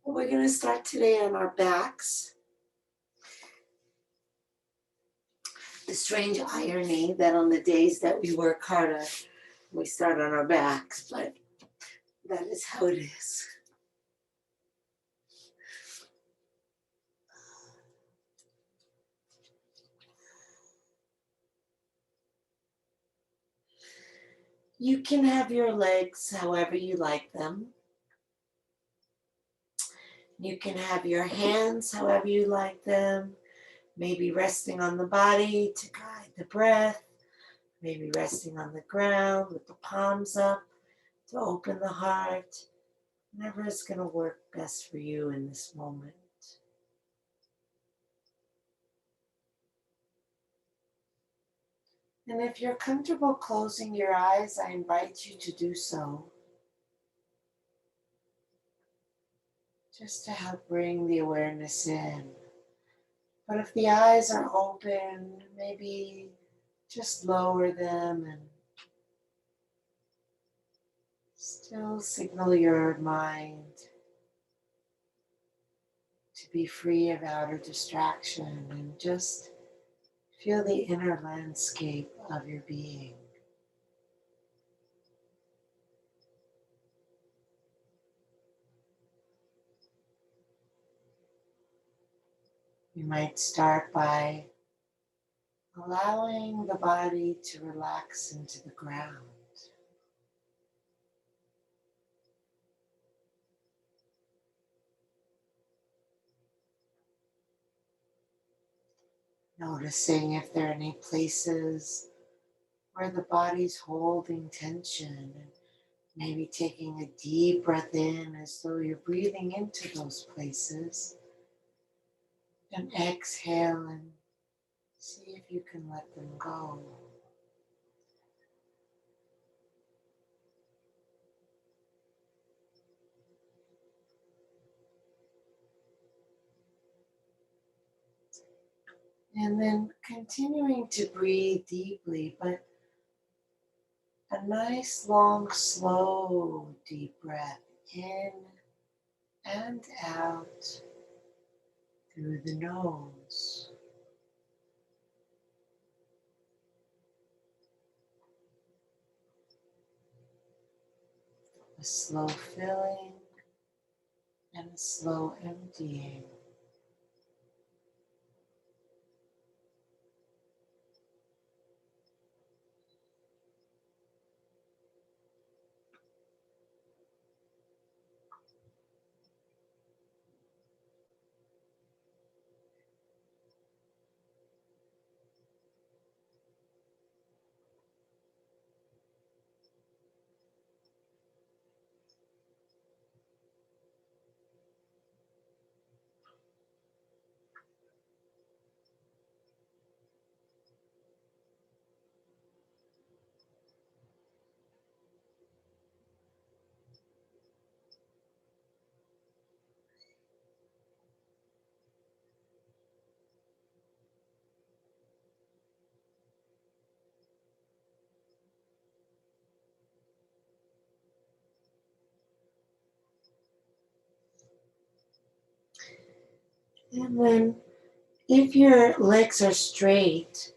We're going to start today on our backs. The strange irony that on the days that we work harder, we start on our backs, but that is how it is. You can have your legs however you like them. You can have your hands however you like them. Maybe resting on the body to guide the breath. Maybe resting on the ground with the palms up to open the heart. Whatever is going to work best for you in this moment. And if you're comfortable closing your eyes, I invite you to do so. Just to help bring the awareness in. But if the eyes are open, maybe just lower them and still signal your mind to be free of outer distraction and just feel the inner landscape of your being. You might start by allowing the body to relax into the ground. Noticing if there are any places where the body's holding tension, and maybe taking a deep breath in as though you're breathing into those places, and exhale and see if you can let them go. And then continuing to breathe deeply, but a nice, long, slow, deep breath in and out through the nose. A slow filling and a slow emptying. And then if your legs are straight,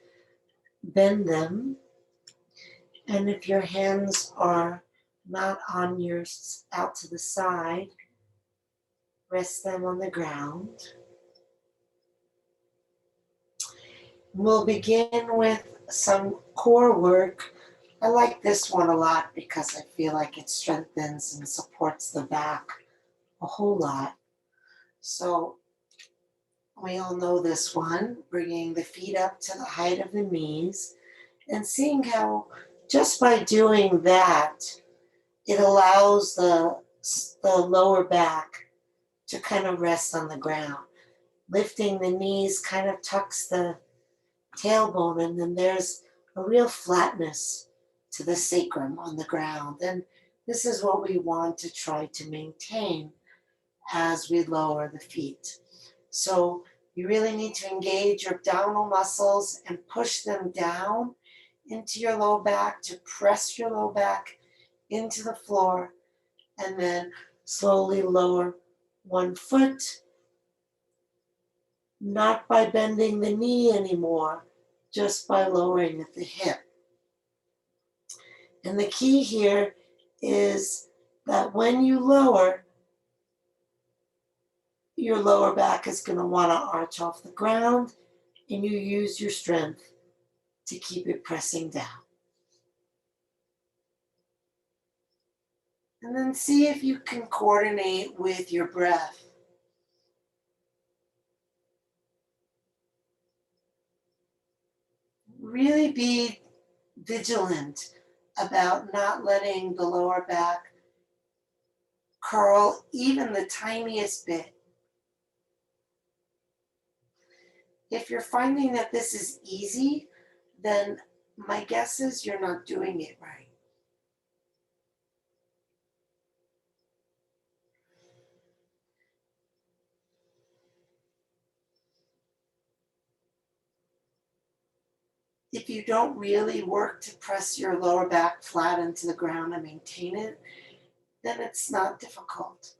bend them. And if your hands are not on your out to the side, rest them on the ground. We'll begin with some core work. I like this one a lot because I feel like it strengthens and supports the back a whole lot. So we all know this one, bringing the feet up to the height of the knees and seeing how just by doing that, it allows the lower back to kind of rest on the ground. Lifting the knees kind of tucks the tailbone, and then there's a real flatness to the sacrum on the ground. And this is what we want to try to maintain as we lower the feet. So you really need to engage your abdominal muscles and push them down into your low back to press your low back into the floor, and then slowly lower one foot, not by bending the knee anymore, just by lowering at the hip. And the key here is that when you lower, your lower back is going to want to arch off the ground, and you use your strength to keep it pressing down. And then see if you can coordinate with your breath. Really be vigilant about not letting the lower back curl even the tiniest bit. If you're finding that this is easy, then my guess is you're not doing it right. If you don't really work to press your lower back flat into the ground and maintain it, then it's not difficult.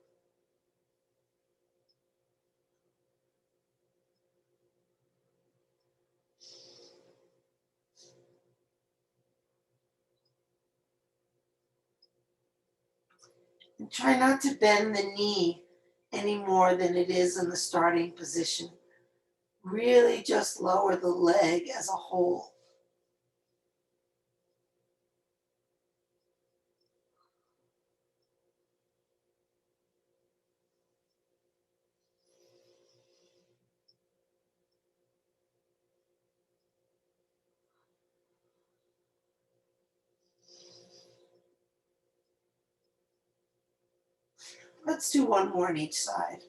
And try not to bend the knee any more than it is in the starting position. Really just lower the leg as a whole. Let's do one more on each side.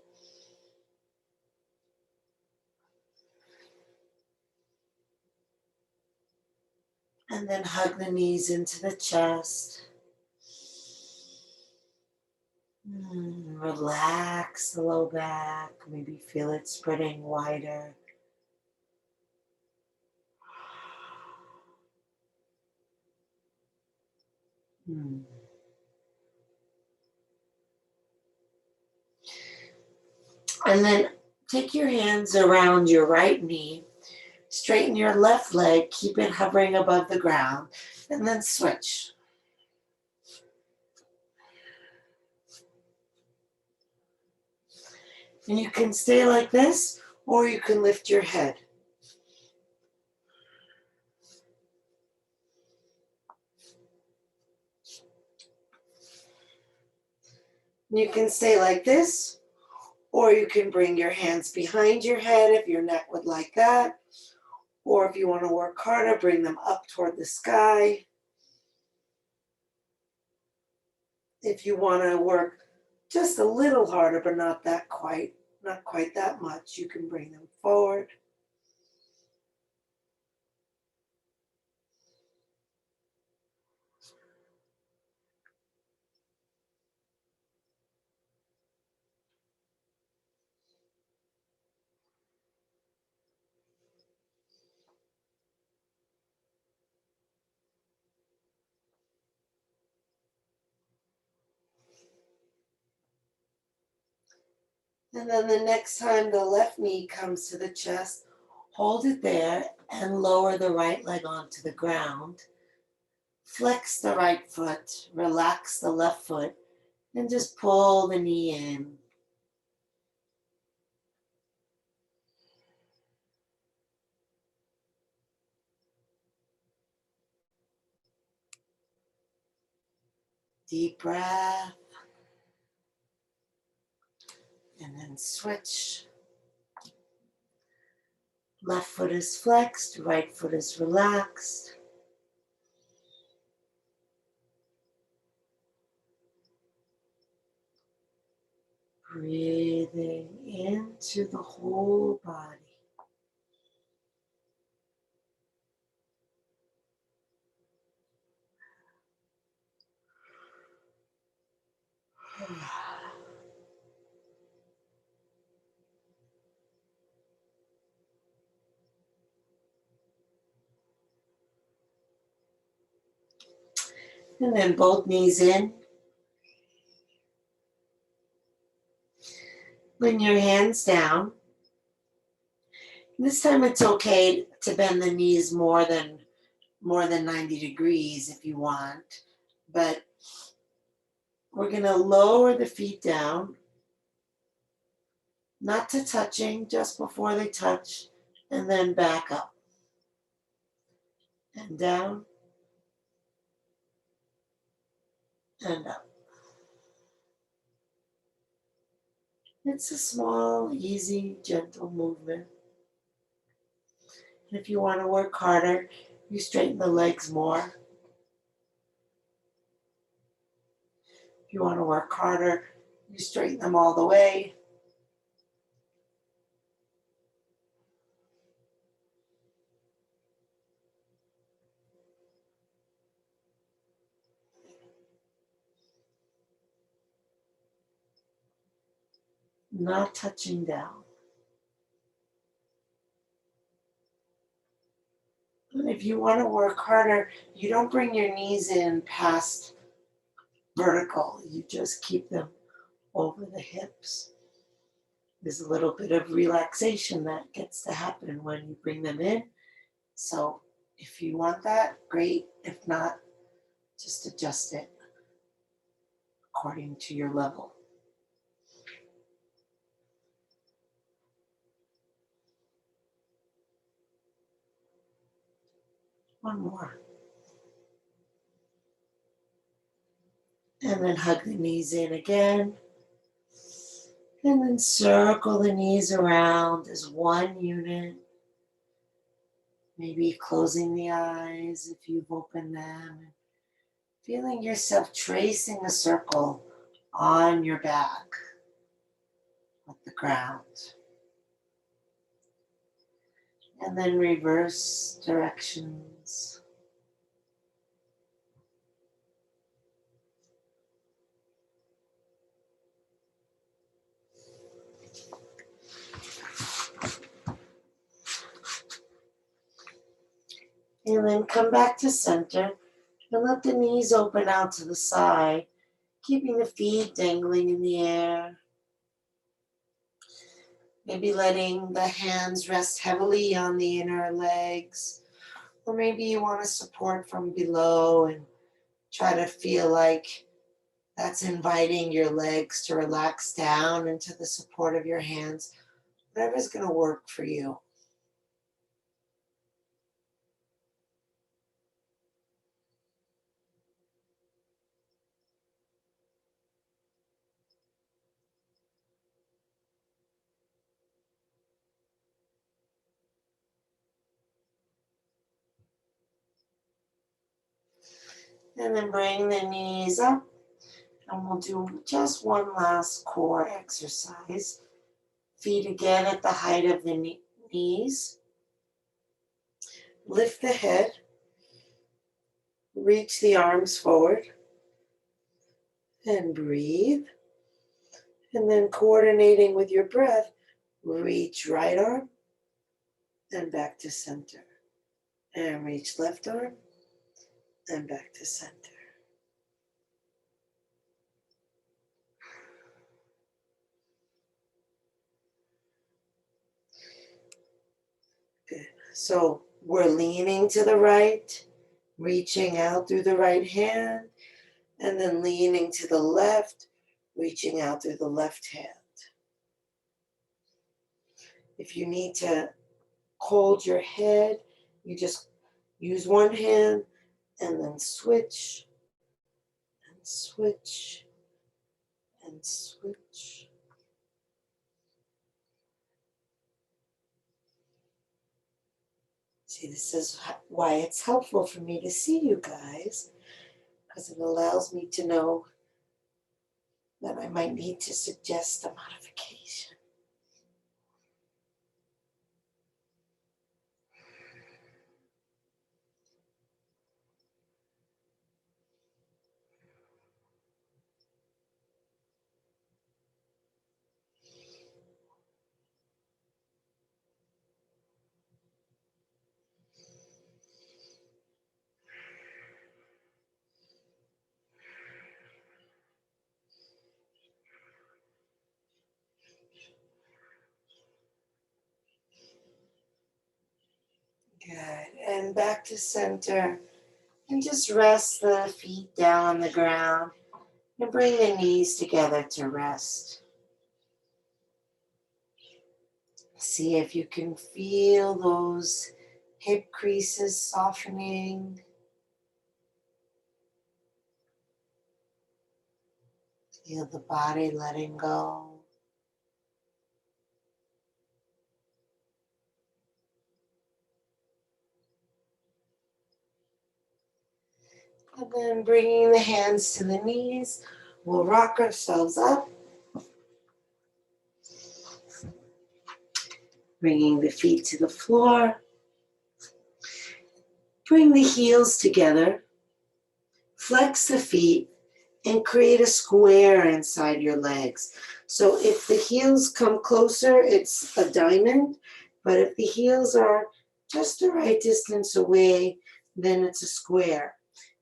And then hug the knees into the chest. Relax the low back. Maybe feel it spreading wider. And then take your hands around your right knee. Straighten your left leg. Keep it hovering above the ground. And then switch. And you can stay like this, or you can lift your head. You can stay like this, or you can bring your hands behind your head if your neck would like that. Or if you want to work harder, bring them up toward the sky. If you want to work just a little harder, but not quite that much, you can bring them forward. And then the next time the left knee comes to the chest, hold it there and lower the right leg onto the ground. Flex the right foot, relax the left foot, and just pull the knee in. Deep breath. And then switch. Left foot is flexed, right foot is relaxed. Breathing into the whole body. And then both knees in. Bring your hands down. This time it's okay to bend the knees more than 90 degrees if you want, but we're going to lower the feet down, not to touching, just before they touch, and then back up and down and up. It's a small, easy, gentle movement. And if you want to work harder, you straighten the legs more. If you want to work harder, you straighten them all the way. Not touching down. And if you want to work harder, you don't bring your knees in past vertical. You just keep them over the hips. There's a little bit of relaxation that gets to happen when you bring them in. So if you want that, great. If not, just adjust it according to your level. One more. And then hug the knees in again. And then circle the knees around as one unit. Maybe closing the eyes if you've opened them. And feeling yourself tracing a circle on your back with the ground. And then reverse directions. And then come back to center and let the knees open out to the side, keeping the feet dangling in the air. Maybe letting the hands rest heavily on the inner legs. Or maybe you want to support from below and try to feel like that's inviting your legs to relax down into the support of your hands. Whatever's going to work for you. And then bring the knees up. And we'll do just one last core exercise. Feet again at the height of the knees. Lift the head. Reach the arms forward. And breathe. And then coordinating with your breath, reach right arm and back to center. And reach left arm and back to center. Good. So we're leaning to the right, reaching out through the right hand, and then leaning to the left, reaching out through the left hand. If you need to hold your head, you just use one hand and then switch and switch and switch. See, this is why it's helpful for me to see you guys, because it allows me to know that I might need to suggest a modification. Good. And back to center. And just rest the feet down on the ground and bring the knees together to rest. See if you can feel those hip creases softening. Feel the body letting go. And then bringing the hands to the knees, we'll rock ourselves up. Bringing the feet to the floor. Bring the heels together. Flex the feet and create a square inside your legs. So if the heels come closer, it's a diamond. But if the heels are just the right distance away, then it's a square.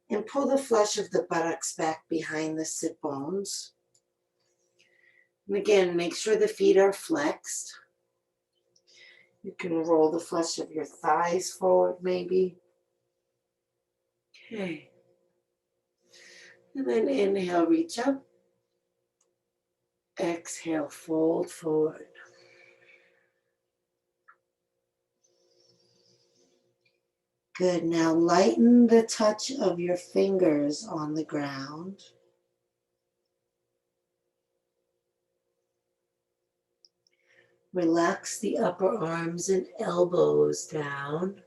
And pull the flesh of the buttocks back behind the sit bones. And again, make sure the feet are flexed. You can roll the flesh of your thighs forward maybe. Okay. And then inhale, reach up. Exhale, fold forward. Good. Now lighten the touch of your fingers on the ground. Relax the upper arms and elbows down.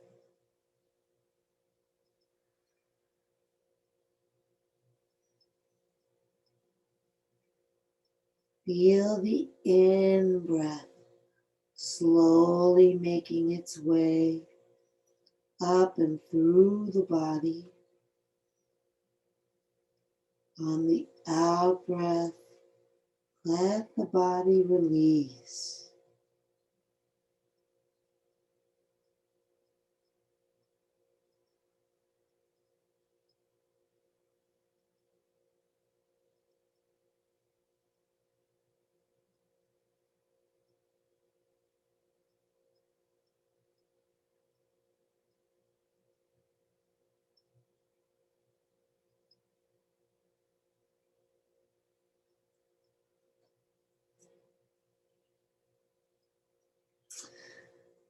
Feel the in-breath slowly making its way up and through the body. On the out-breath, let the body release.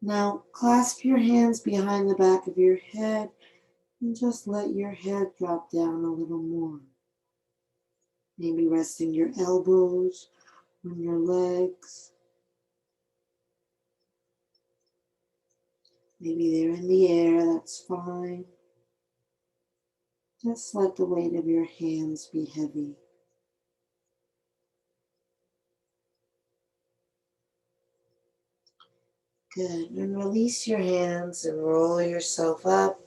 Now clasp your hands behind the back of your head and just let your head drop down a little more. Maybe resting your elbows on your legs. Maybe they're in the air, that's fine. Just let the weight of your hands be heavy. Good. And release your hands and roll yourself up.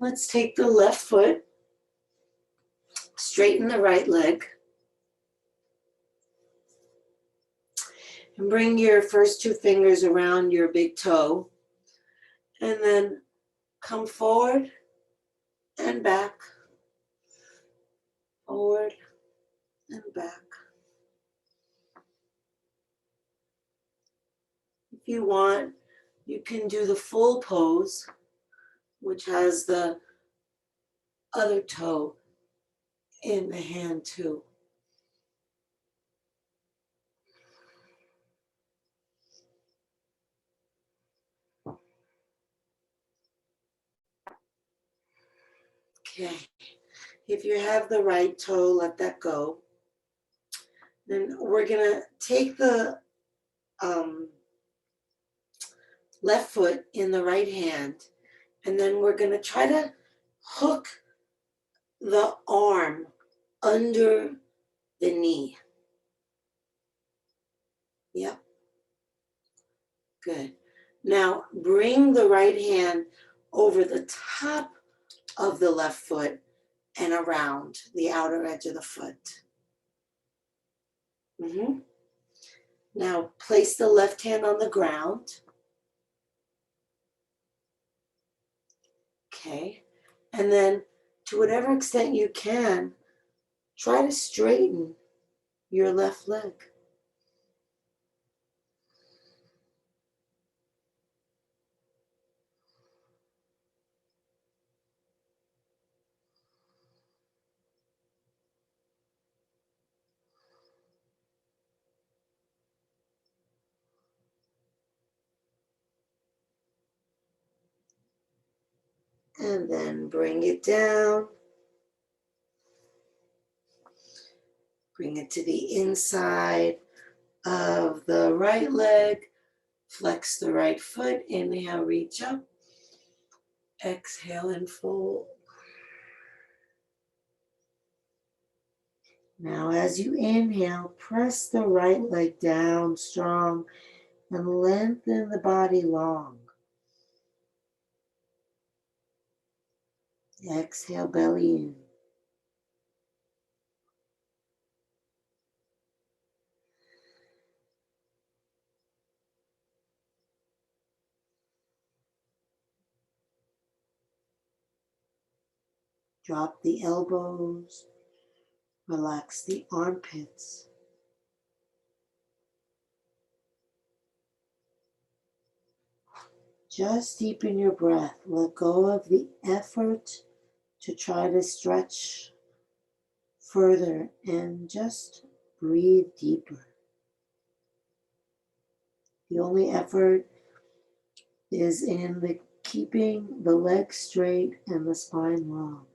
Let's take the left foot, straighten the right leg, and bring your first two fingers around your big toe, and then come forward and back, forward and back. If you want, you can do the full pose, which has the other toe in the hand too. Okay. If you have the right toe, let that go. Then we're gonna take the left foot in the right hand, and then we're gonna try to hook the arm under the knee. Yep. Good. Now bring the right hand over the top of the left foot and around the outer edge of the foot. Now place the left hand on the ground. Okay. And then to whatever extent you can, try to straighten your left leg. And then bring it down. Bring it to the inside of the right leg. Flex the right foot. Inhale, reach up. Exhale and fold. Now as you inhale, press the right leg down strong and lengthen the body long. Exhale, belly in. Drop the elbows. Relax the armpits. Just deepen your breath. Let go of the effort to try to stretch further and just breathe deeper. The only effort is in the keeping the legs straight and the spine long.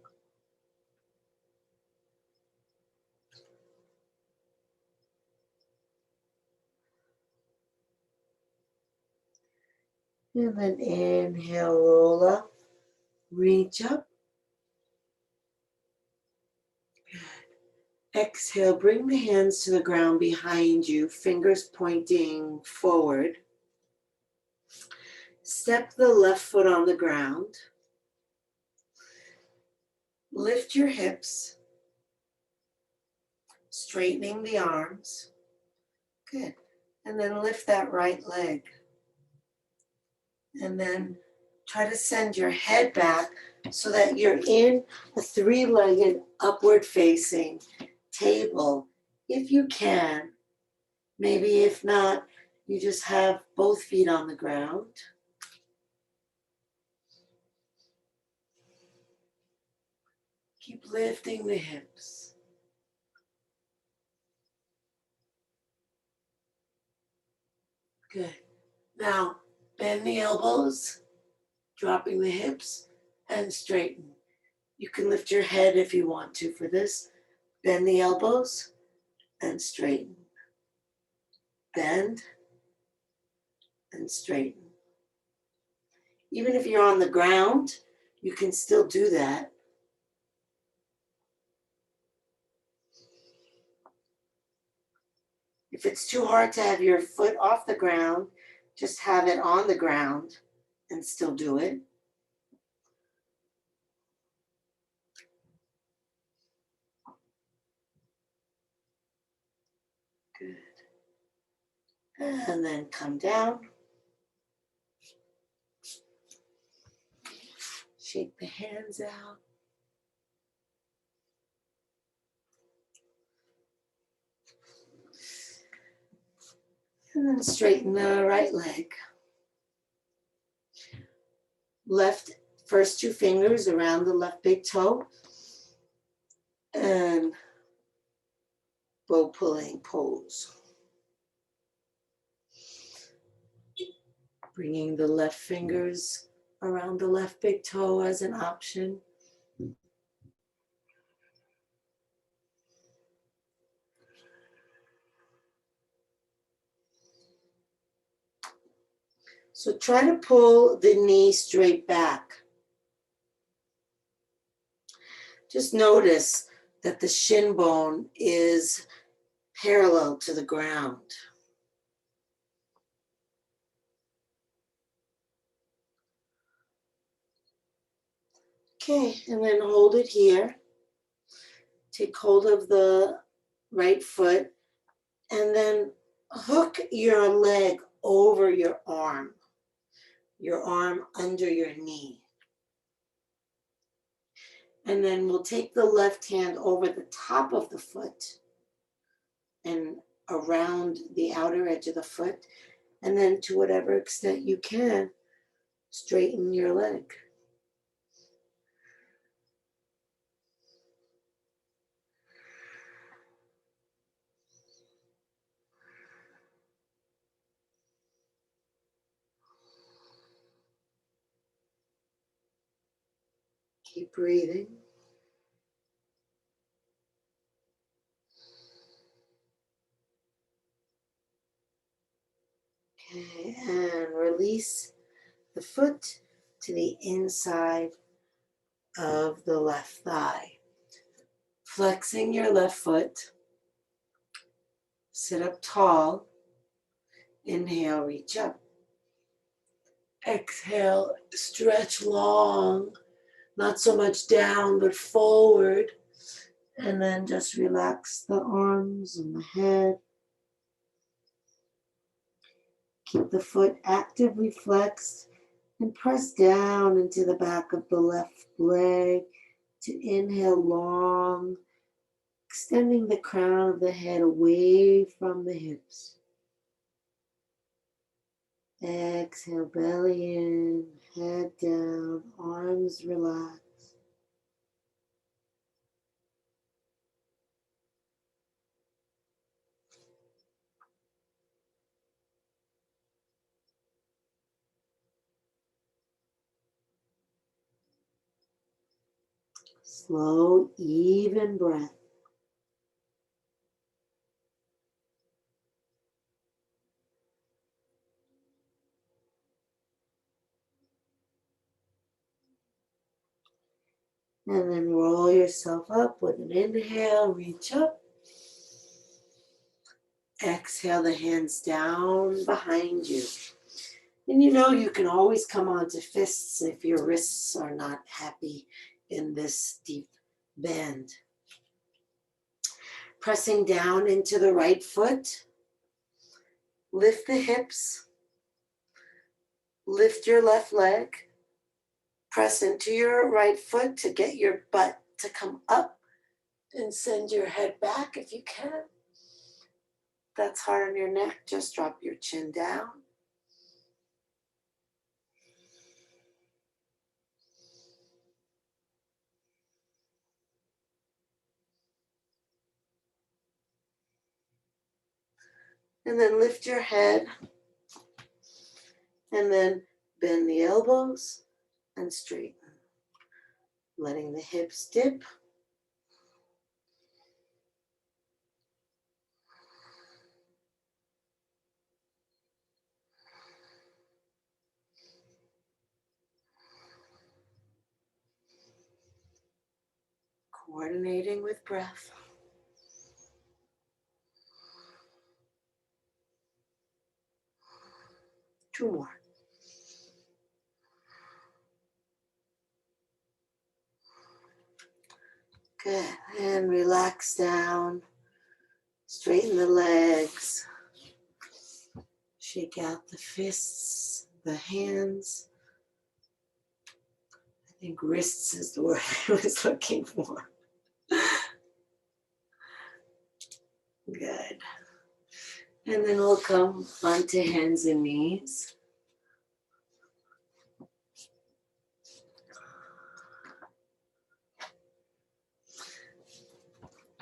And then inhale, roll up, reach up. Exhale, bring the hands to the ground behind you, fingers pointing forward. Step the left foot on the ground. Lift your hips, straightening the arms. Good. And then lift that right leg. And then try to send your head back so that you're in a three-legged upward facing table. If you can, maybe if not, you just have both feet on the ground. Keep lifting the hips. Good. Now, bend the elbows, dropping the hips, and straighten. You can lift your head if you want to for this. Bend the elbows and straighten. Bend and straighten. Even if you're on the ground, you can still do that. If it's too hard to have your foot off the ground, just have it on the ground and still do it. Good. And then come down. Shake the hands out. And then straighten the right leg. Left first two fingers around the left big toe. And bow pulling pose. Bringing the left fingers around the left big toe as an option. So try to pull the knee straight back. Just notice that the shin bone is parallel to the ground. Okay, and then hold it here. Take hold of the right foot and then hook your leg over your arm under your knee. And then we'll take the left hand over the top of the foot and around the outer edge of the foot. And then to whatever extent you can, straighten your leg. Keep breathing. Okay, and release the foot to the inside of the left thigh. Flexing your left foot. Sit up tall. Inhale, reach up. Exhale, stretch long. Not so much down, but forward. And then just relax the arms and the head. Keep the foot actively flexed and press down into the back of the left leg to inhale long, extending the crown of the head away from the hips. Exhale, belly in, head down, arms relax. Slow, even breath. And then roll yourself up with an inhale, reach up. Exhale the hands down behind you. And you know you can always come onto fists if your wrists are not happy in this deep bend. Pressing down into the right foot. Lift the hips. Lift your left leg. Press into your right foot to get your butt to come up and send your head back if you can. If that's hard on your neck, just drop your chin down. And then lift your head. And then bend the elbows and straighten. Letting the hips dip. Coordinating with breath. Two more. Good. And relax down. Straighten the legs. Shake out the fists, the hands. I think wrists is the word I was looking for. Good. And then we'll come onto hands and knees.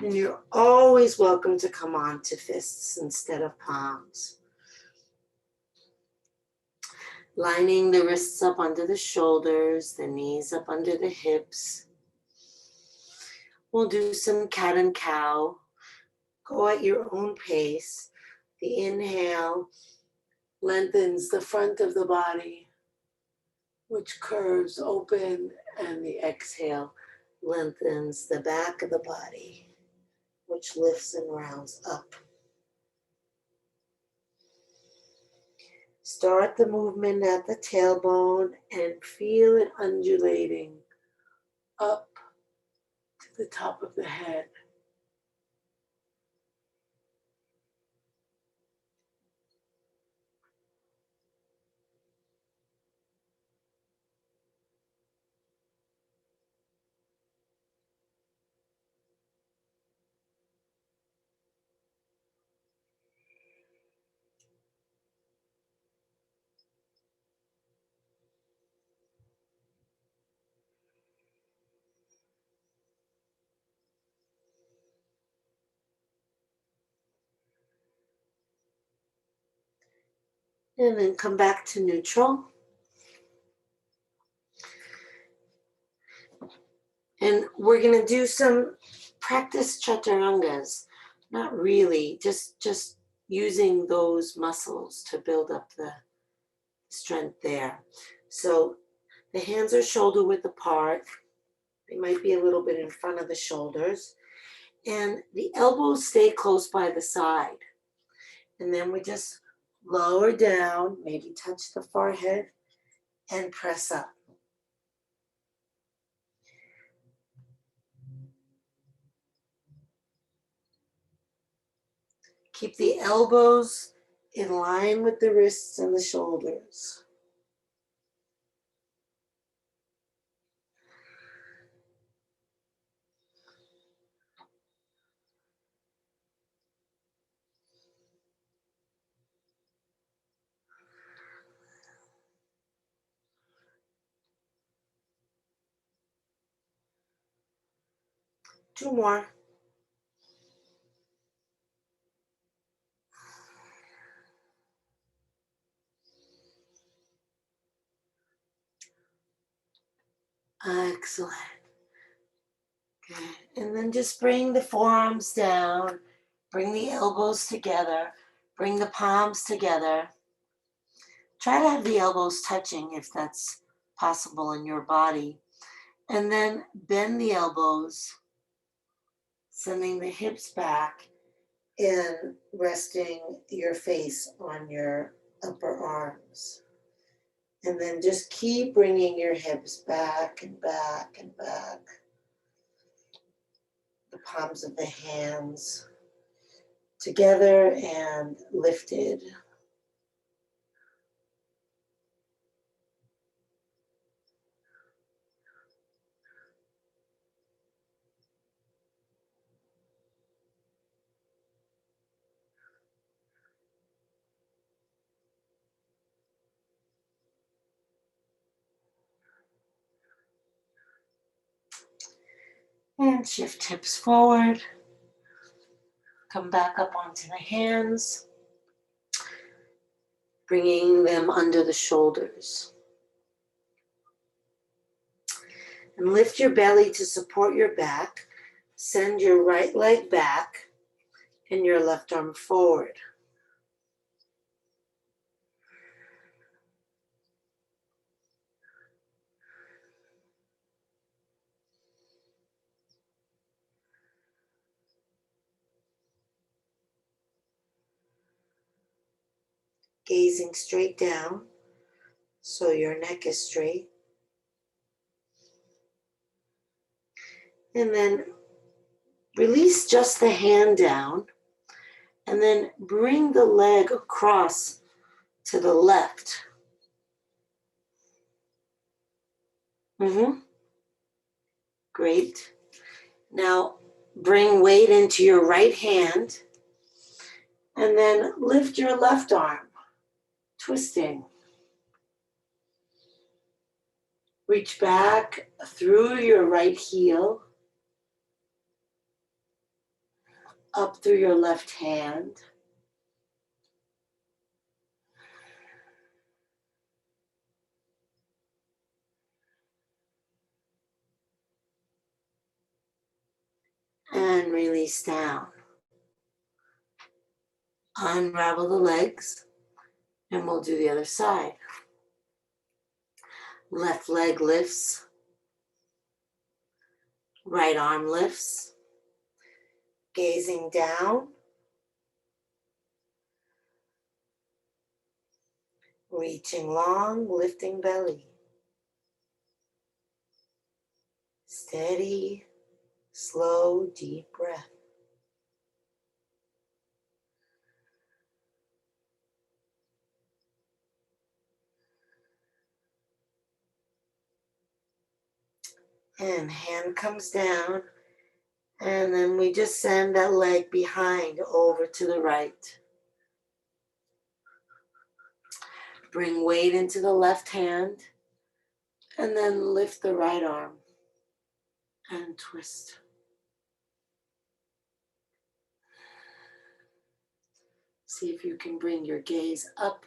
And you're always welcome to come on to fists instead of palms. Lining the wrists up under the shoulders, the knees up under the hips. We'll do some cat and cow. Go at your own pace. The inhale lengthens the front of the body, which curves open, and the exhale lengthens the back of the body, which lifts and rounds up. Start the movement at the tailbone and feel it undulating up to the top of the head. And then come back to neutral. And we're gonna do some practice chaturangas. Not really, just using those muscles to build up the strength there. So the hands are shoulder width apart. They might be a little bit in front of the shoulders. And the elbows stay close by the side. And then we just lower down, maybe touch the forehead and press up. Keep the elbows in line with the wrists and the shoulders. Two more. Excellent. Good. And then just bring the forearms down, bring the elbows together, bring the palms together. Try to have the elbows touching if that's possible in your body. And then bend the elbows, sending the hips back and resting your face on your upper arms. And then just keep bringing your hips back and back and back. The palms of the hands together and lifted. And shift hips forward. Come back up onto the hands, bringing them under the shoulders. And lift your belly to support your back. Send your right leg back and your left arm forward. Gazing straight down so your neck is straight. And then release just the hand down and then bring the leg across to the left. Great. Now bring weight into your right hand and then lift your left arm, twisting. Reach back through your right heel, up through your left hand. And release down. Unravel the legs and we'll do the other side. Left leg lifts, right arm lifts, gazing down, reaching long, lifting belly. Steady, slow, deep breath. And hand comes down, and then we just send that leg behind over to the right. Bring weight into the left hand, and then lift the right arm and twist. See if you can bring your gaze up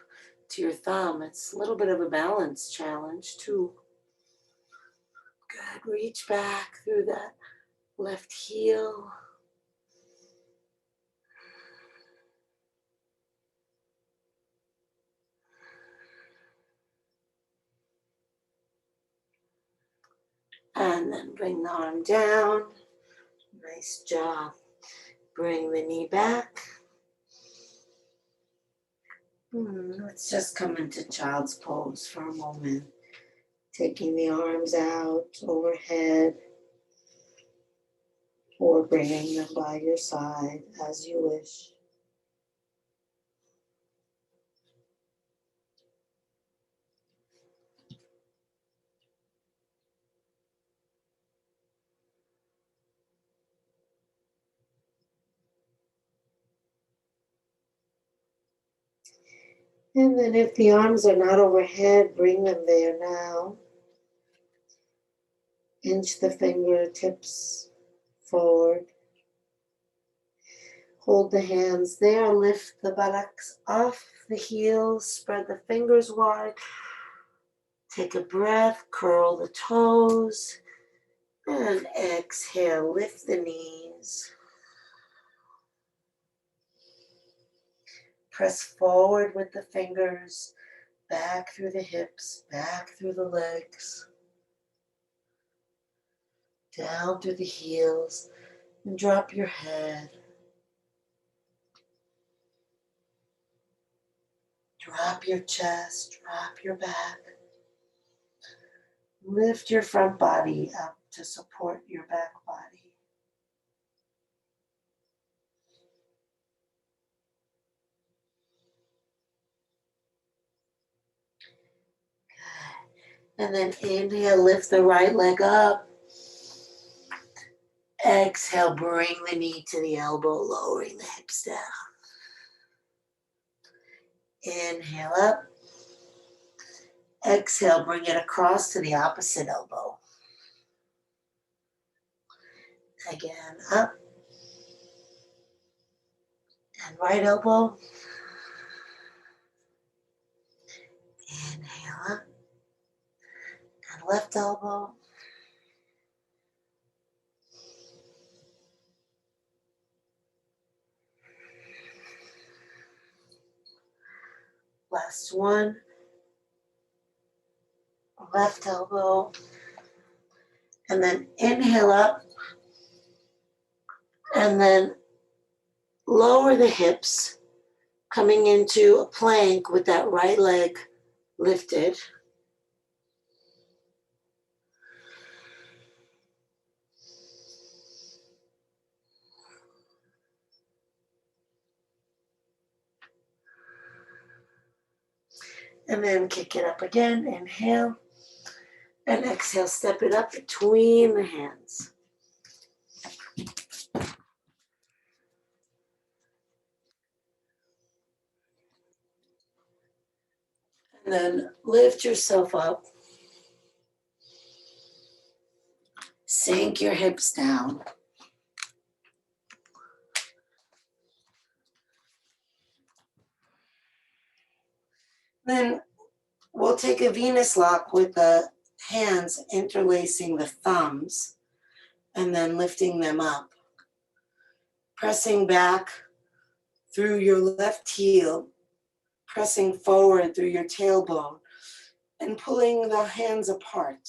to your thumb. It's a little bit of a balance challenge too. Good. reach back through that left heel. And then bring the arm down. Nice job. Bring the knee back. Let's just come into child's pose for a moment. Taking the arms out overhead or bringing them by your side as you wish. And then if the arms are not overhead, bring them there now. Inch the fingertips forward. Hold the hands there, lift the buttocks off the heels, spread the fingers wide. Take a breath, curl the toes, and exhale, lift the knees. Press forward with the fingers, back through the hips, back through the legs, down through the heels, and drop your head. Drop your chest, drop your back. Lift your front body up to support your back body. Good. And then inhale, lift the right leg up. Exhale, bring the knee to the elbow, lowering the hips down. Inhale up. Exhale, bring it across to the opposite elbow. Again, up. And right elbow. Inhale up. And left elbow. Last one. Left elbow. And then inhale up. And then lower the hips, coming into a plank with that right leg lifted. And then kick it up again, inhale. And exhale, step it up between the hands. And then lift yourself up. Sink your hips down. Then we'll take a Venus lock with the hands interlacing the thumbs and then lifting them up. Pressing back through your left heel, pressing forward through your tailbone, and pulling the hands apart.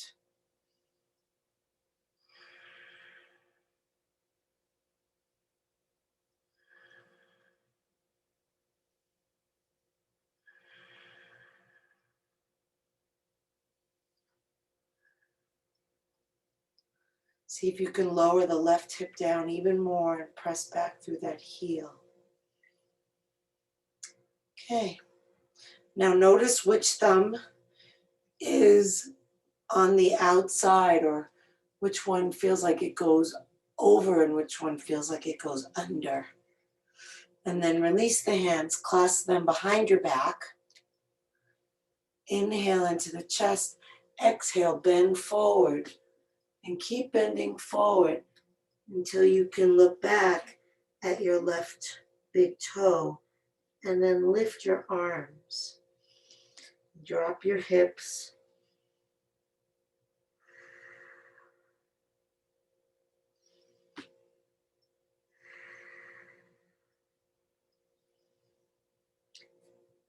See if you can lower the left hip down even more and press back through that heel. Okay. Now notice which thumb is on the outside or which one feels like it goes over and which one feels like it goes under. And then release the hands, clasp them behind your back. Inhale into the chest, exhale, bend forward and keep bending forward until you can look back at your left big toe and then lift your arms. Drop your hips.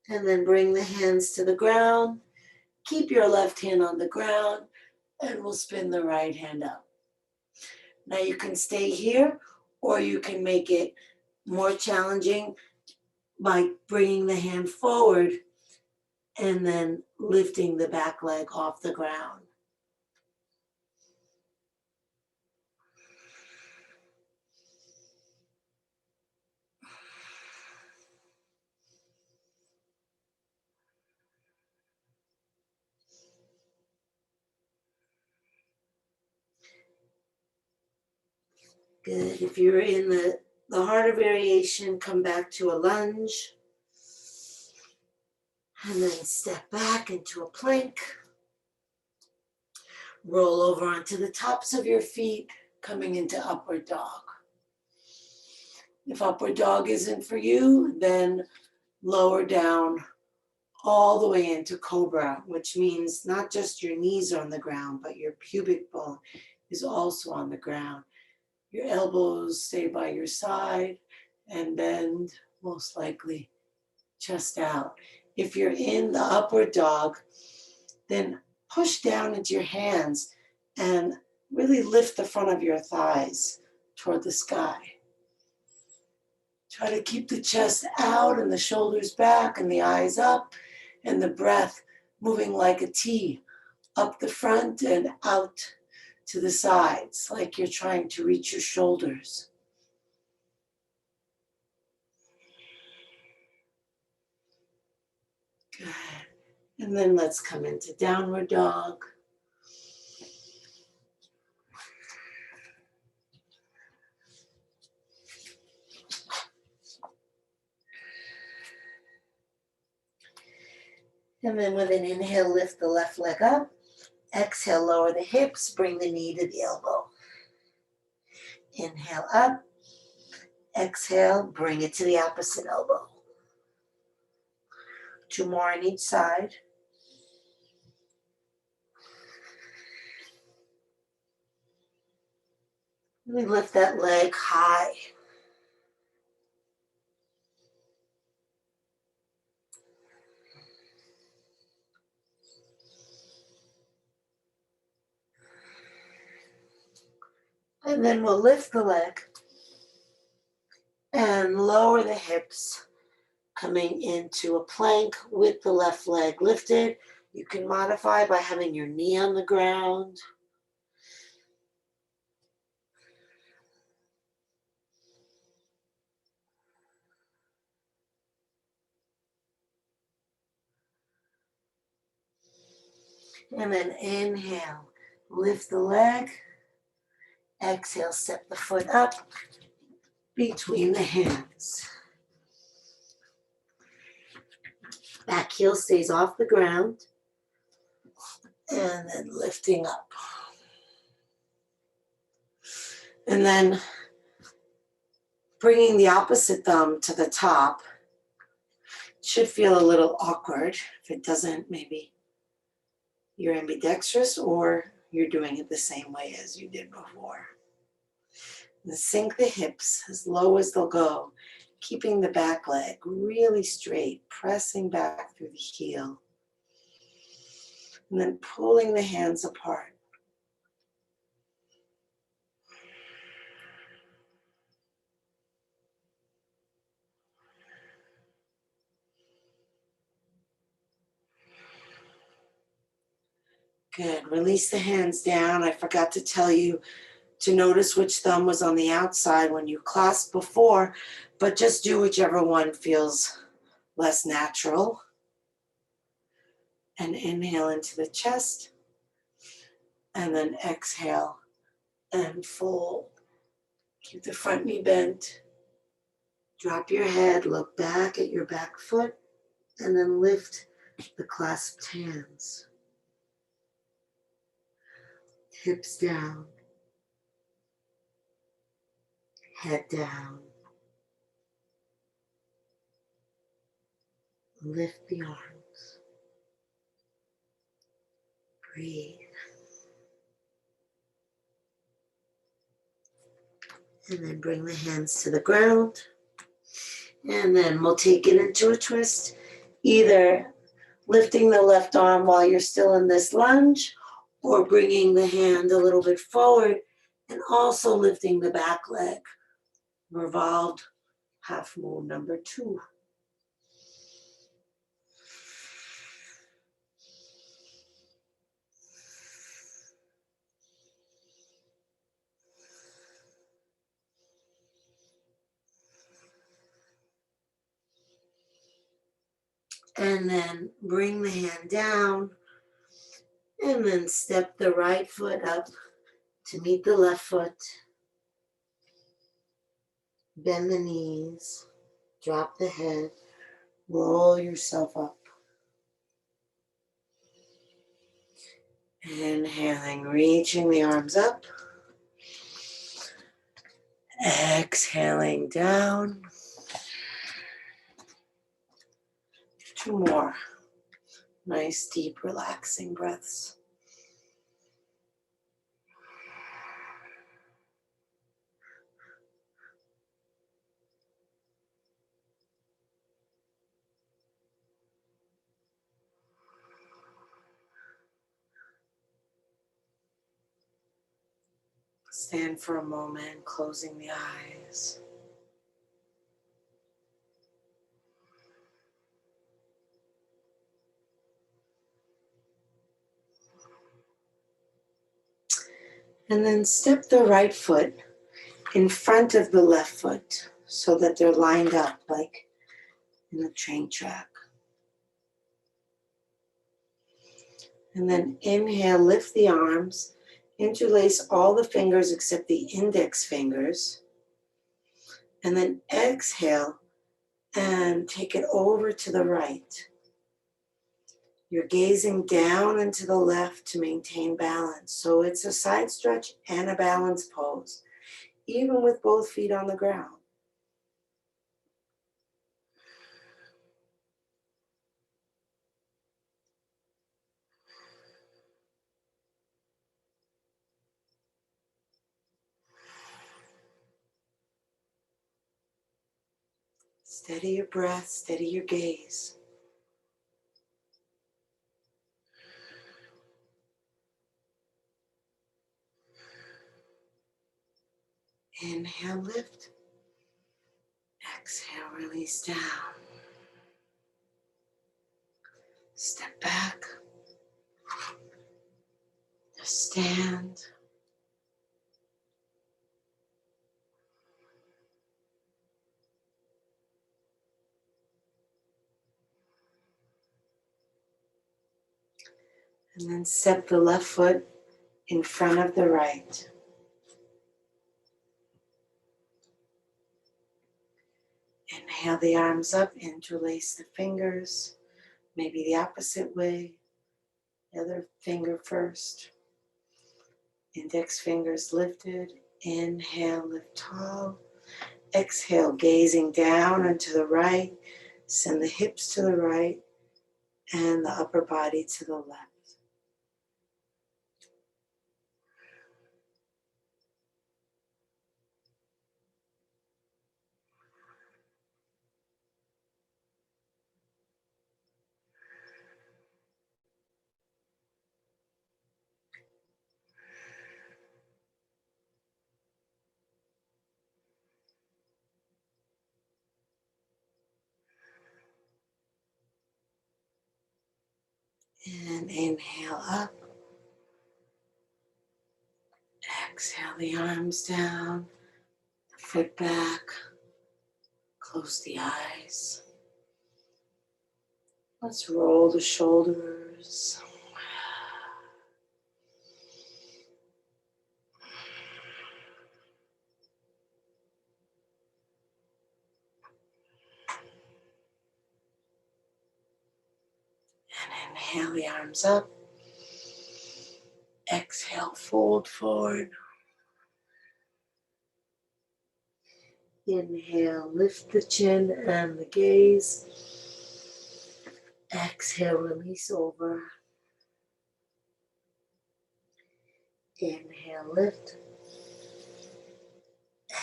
And then bring the hands to the ground. Keep your left hand on the ground and we'll spin the right hand up. Now you can stay here or you can make it more challenging by bringing the hand forward and then lifting the back leg off the ground. Good. If you're in the harder variation, come back to a lunge. And then step back into a plank. Roll over onto the tops of your feet, coming into upward dog. If upward dog isn't for you, then lower down all the way into cobra, which means not just your knees are on the ground, but your pubic bone is also on the ground. Your elbows stay by your side and bend, most likely chest out. If you're in the upward dog, then push down into your hands and really lift the front of your thighs toward the sky. Try to keep the chest out and the shoulders back and the eyes up and the breath moving like a T up the front and out to the sides, like you're trying to reach your shoulders. Good. And then let's come into downward dog. And then with an inhale, lift the left leg up. Exhale, lower the hips, bring the knee to the elbow. Inhale up. Exhale, bring it to the opposite elbow. 2 more on each side. Really lift that leg high. And then we'll lift the leg and lower the hips, coming into a plank with the left leg lifted. You can modify by having your knee on the ground. And then inhale, lift the leg. Exhale, step the foot up between the hands. Back heel stays off the ground. And then lifting up. And then bringing the opposite thumb to the top. Should feel a little awkward. If it doesn't, maybe you're ambidextrous or you're doing it the same way as you did before. And sink the hips as low as they'll go, keeping the back leg really straight, pressing back through the heel. And then pulling the hands apart. Good. Release the hands down. I forgot to tell you to notice which thumb was on the outside when you clasped before, but just do whichever one feels less natural. And inhale into the chest. And then exhale and fold. Keep the front knee bent. Drop your head, look back at your back foot, and then lift the clasped hands. Hips down. Head down. Lift the arms. Breathe. And then bring the hands to the ground. And then we'll take it into a twist. either lifting the left arm while you're still in this lunge, or bringing the hand a little bit forward and also lifting the back leg. Revolved half moon number 2. And then bring the hand down and then step the right foot up to meet the left foot. Bend the knees, drop the head, roll yourself up. Inhaling, reaching the arms up. Exhaling down. 2 more. Nice, deep, relaxing breaths. Stand for a moment, closing the eyes. And then step the right foot in front of the left foot so that they're lined up like in a train track. And then inhale, lift the arms, interlace all the fingers except the index fingers. And then exhale and take it over to the right. You're gazing down and to the left to maintain balance. So it's a side stretch and a balance pose, even with both feet on the ground. Steady your breath, steady your gaze. Inhale, lift. Exhale, release down. Step back. Just stand. And then step the left foot in front of the right. Inhale the arms up, interlace the fingers, maybe the opposite way. The other finger first. Index fingers lifted. Inhale, lift tall. Exhale, gazing down and to the right. Send the hips to the right and the upper body to the left. And inhale up. Exhale the arms down, the foot back. Close the eyes. Let's roll the shoulders. And inhale the arms up. Exhale, fold forward. Inhale, lift the chin and the gaze. Exhale, release over. Inhale, lift.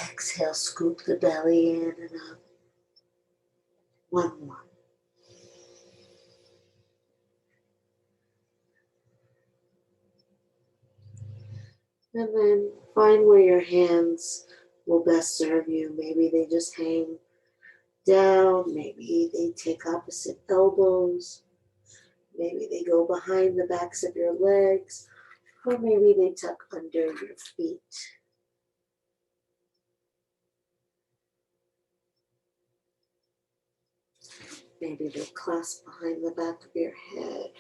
Exhale, scoop the belly in and up. One more. And then find where your hands will best serve you. Maybe they just hang down, maybe they take opposite elbows, maybe they go behind the backs of your legs, or maybe they tuck under your feet. Maybe they clasp behind the back of your head.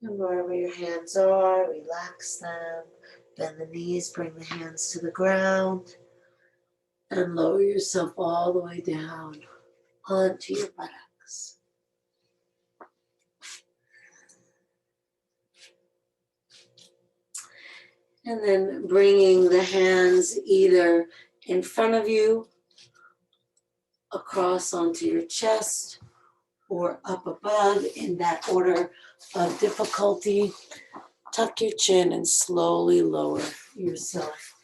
And wherever your hands are, relax them. Bend the knees, bring the hands to the ground, and lower yourself all the way down onto your buttocks. And then bringing the hands either in front of you, across onto your chest, or up above in that order of difficulty. Tuck your chin and slowly lower yourself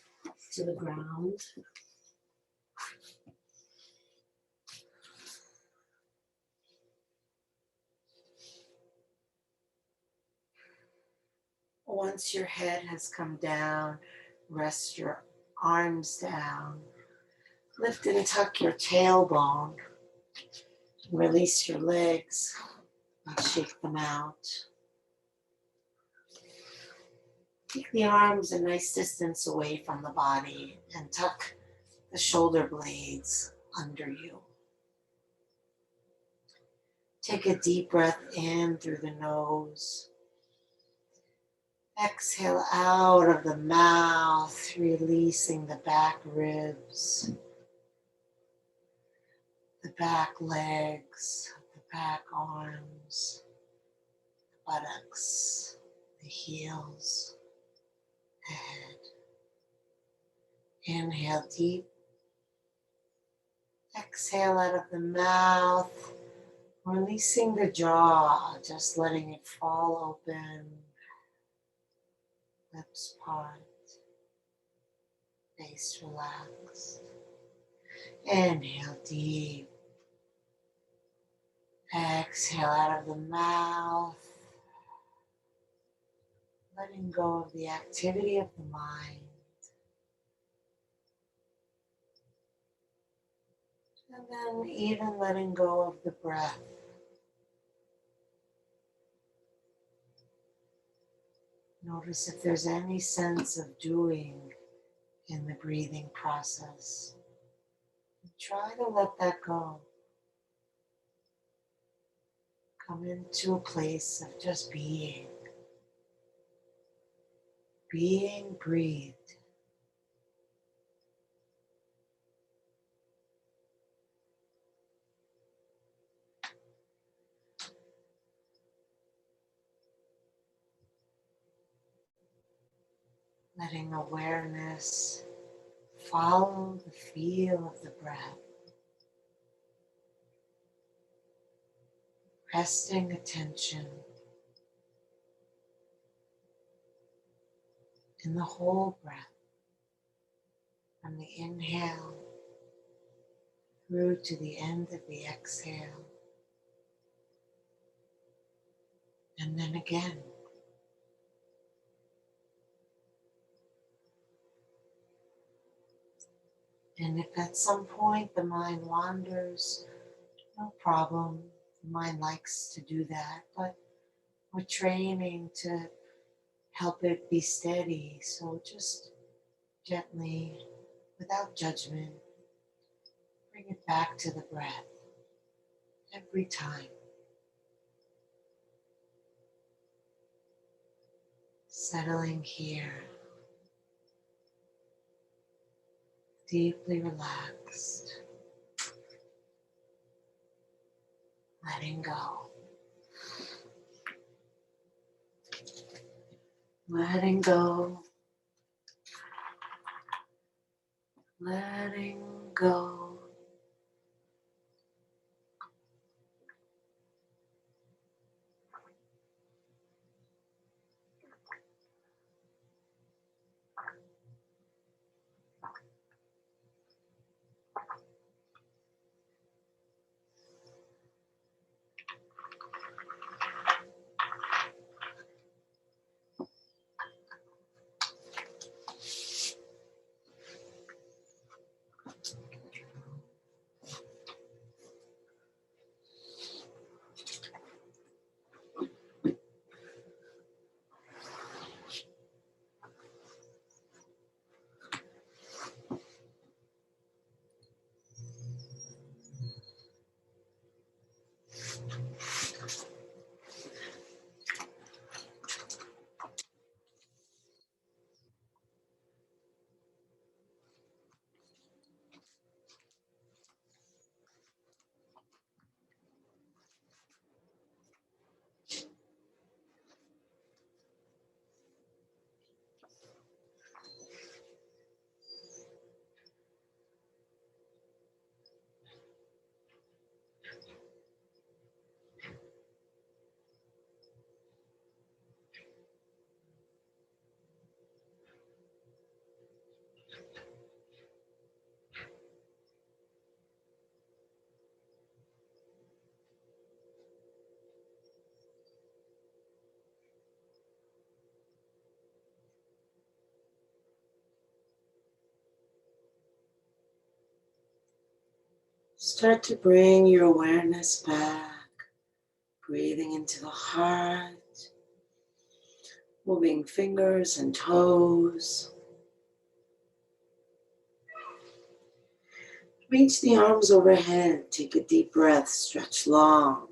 to the ground. Once your head has come down, rest your arms down. Lift and tuck your tailbone. Release your legs and shake them out. Take the arms a nice distance away from the body and tuck the shoulder blades under you. Take a deep breath in through the nose. Exhale out of the mouth, releasing the back ribs, the back legs, the back arms, the buttocks, the heels, the head. Inhale deep. Exhale out of the mouth, releasing the jaw, just letting it fall open. Lips part, face relaxed. Inhale deep. Exhale out of the mouth, letting go of the activity of the mind. And then even letting go of the breath. Notice if there's any sense of doing in the breathing process. Try to let that go. Come into a place of just being. Being breathed. Letting awareness follow the feel of the breath. Resting attention in the whole breath, from the inhale through to the end of the exhale. And then again. And if at some point the mind wanders, no problem. The mind likes to do that, but we're training to help it be steady. So just gently, without judgment, bring it back to the breath every time. Settling here, deeply relaxed, letting go. Letting go letting go. Start to bring your awareness back, breathing into the heart, moving fingers and toes. Reach the arms overhead, take a deep breath, stretch long.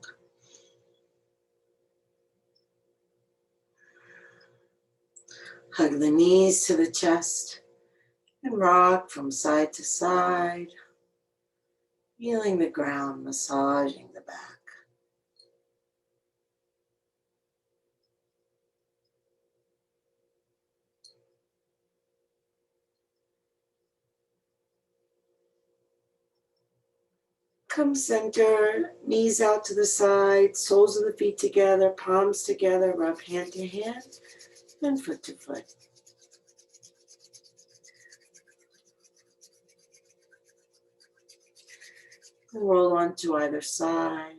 Hug the knees to the chest and rock from side to side, feeling the ground, massaging the back. Come center, knees out to the side, soles of the feet together, palms together, rub hand to hand, and foot to foot. Roll onto either side,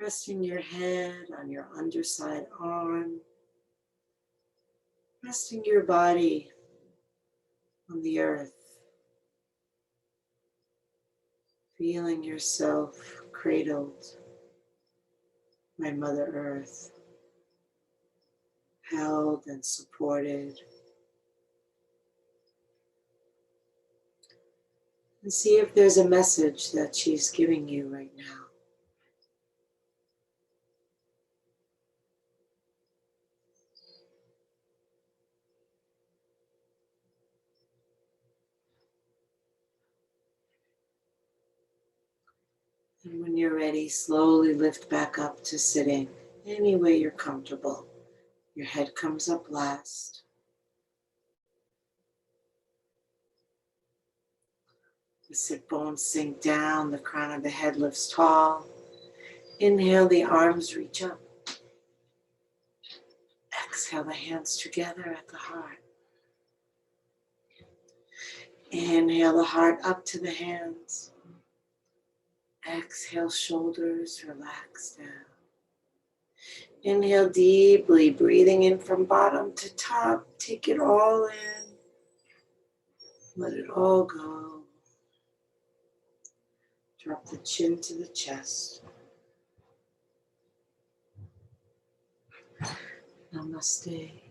resting your head on your underside arm, resting your body on the earth, feeling yourself cradled by Mother Earth, held and supported. And see if there's a message that she's giving you right now. And when you're ready, slowly lift back up to sitting any way you're comfortable. Your head comes up last. The sit bones sink down, the crown of the head lifts tall. Inhale, the arms reach up. Exhale, the hands together at the heart. Inhale, the heart up to the hands. Exhale, shoulders relax down. Inhale deeply, breathing in from bottom to top. Take it all in. Let it all go. Drop the chin to the chest. Namaste.